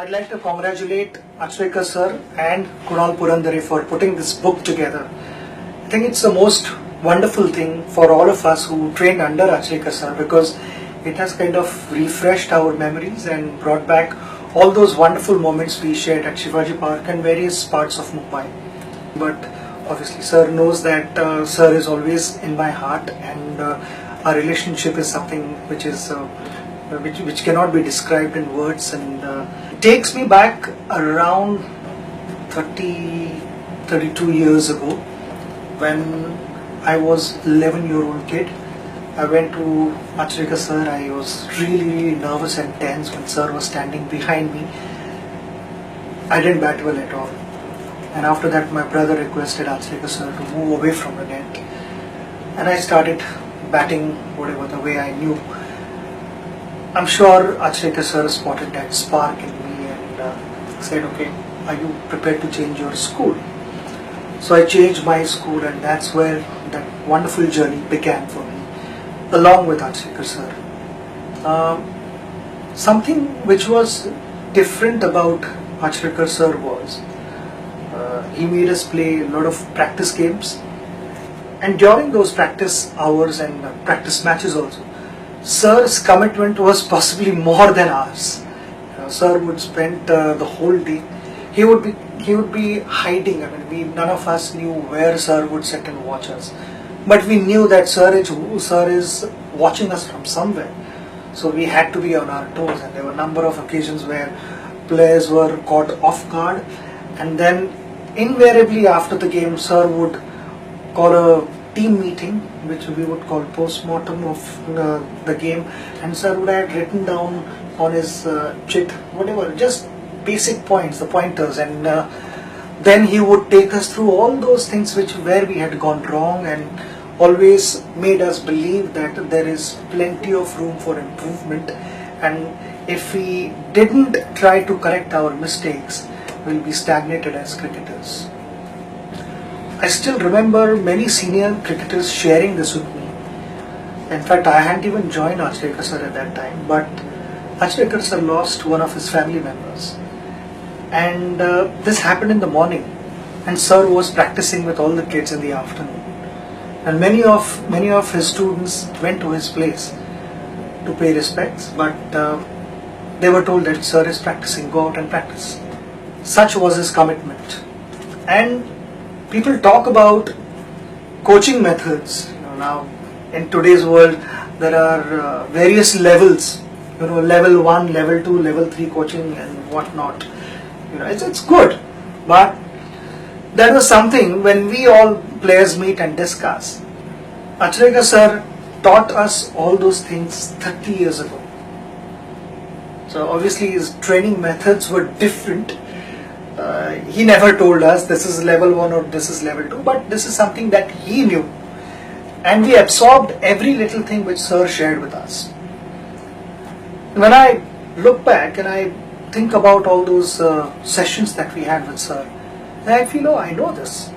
I'd like to congratulate Achrekar Sir and Kunal Purandare for putting this book together. I think it's the most wonderful thing for all of us who trained under Achrekar Sir, because it has kind of refreshed our memories and brought back all those wonderful moments we shared at Shivaji Park and various parts of Mumbai. But obviously Sir knows that Sir is always in my heart, and our relationship is something which is which cannot be described in words, and it takes me back around 32 years ago when I was 11-year-old kid. I went to Achrekar Sir. I was really nervous and tense when Sir was standing behind me. I didn't bat well at all. And after that my brother requested Achrekar Sir to move away from the net. And I started batting whatever the way I knew. I'm sure Achrekar Sir spotted that spark in me and said, okay, are you prepared to change your school? So I changed my school, and that's where that wonderful journey began for me, along with Achrekar Sir. Something which was different about Achrekar Sir was he made us play a lot of practice games, and during those practice hours and practice matches also, Sir's commitment was possibly more than ours. Sir would spend the whole day. He would be hiding. I mean, none of us knew where Sir would sit and watch us, but we knew that Sir is watching us from somewhere. So we had to be on our toes, and there were a number of occasions where players were caught off guard, and then invariably after the game, Sir would call a team meeting, which we would call post-mortem of the game, and Sir would have written down on his chit whatever, just basic points, the pointers, and then he would take us through all those things where we had gone wrong, and always made us believe that there is plenty of room for improvement, and if we didn't try to correct our mistakes, we'll be stagnated as cricketers. I still remember many senior cricketers sharing this with me. In fact, I hadn't even joined Achrekar Sir at that time, but Achrekar Sir lost one of his family members. And this happened in the morning, and Sir was practicing with all the kids in the afternoon. And many of his students went to his place to pay respects, but they were told that Sir is practicing, go out and practice. Such was his commitment. And people talk about coaching methods. Now in today's world there are various levels. Level 1, level 2, level 3 coaching and whatnot. It's good, but there was something when we all players meet and discuss. Achrekar Sir taught us all those things 30 years ago. So obviously his training methods were different. He never told us this is level 1 or this is level 2, but this is something that he knew, and we absorbed every little thing which Sir shared with us. When I look back and I think about all those sessions that we had with Sir, I feel, I know this.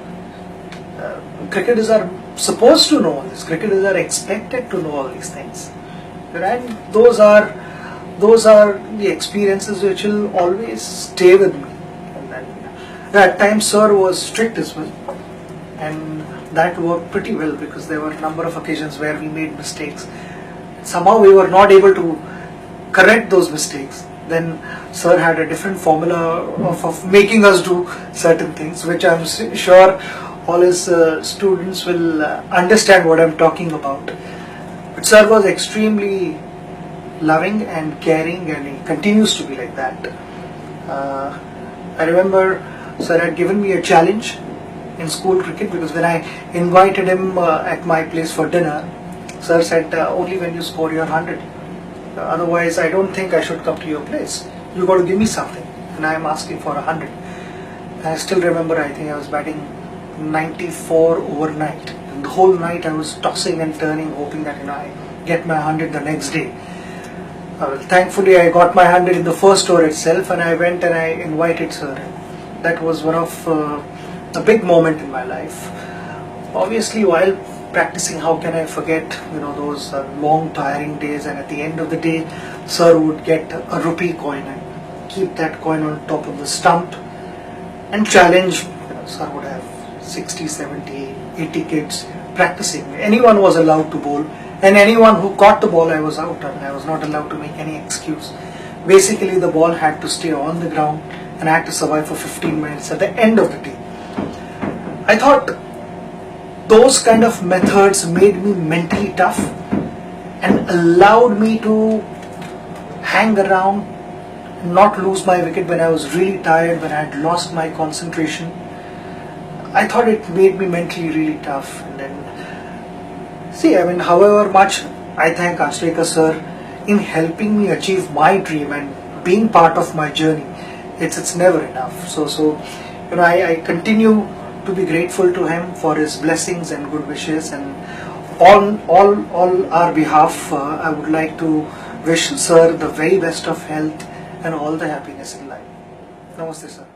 Cricketers are supposed to know all this. Cricketers are expected to know all these things, and those are the experiences which will always stay with me. At times Sir was strict as well, and that worked pretty well, because there were a number of occasions where we made mistakes. Somehow we were not able to correct those mistakes. Then Sir had a different formula of making us do certain things, which I'm sure all his students will understand what I'm talking about. But Sir was extremely loving and caring, and he continues to be like that. I remember Sir had given me a challenge in school cricket, because when I invited him at my place for dinner, Sir said, only when you score your 100. Otherwise, I don't think I should come to your place. You got to give me something, and I am asking for 100. I still remember, I think I was batting 94 overnight. And the whole night I was tossing and turning, hoping that I get my 100 the next day. Thankfully, I got my 100 in the first over itself, and I went and I invited Sir. That was one of a big moment in my life. Obviously, while practicing, how can I forget those long tiring days, and at the end of the day Sir would get a rupee coin and keep that coin on top of the stump and challenge. Sir would have 60, 70, 80 kids practicing. Anyone was allowed to bowl, and anyone who caught the ball, I was out, and I was not allowed to make any excuse. Basically, the ball had to stay on the ground, and I had to survive for 15 minutes at the end of the day. I thought those kind of methods made me mentally tough and allowed me to hang around, not lose my wicket when I was really tired, when I had lost my concentration. I thought it made me mentally really tough. And then, see, I mean, however much I thank Achrekar Sir in helping me achieve my dream and being part of my journey, it's never enough. So I continue to be grateful to him for his blessings and good wishes, and all our behalf, I would like to wish Sir the very best of health and all the happiness in life. Namaste, sir.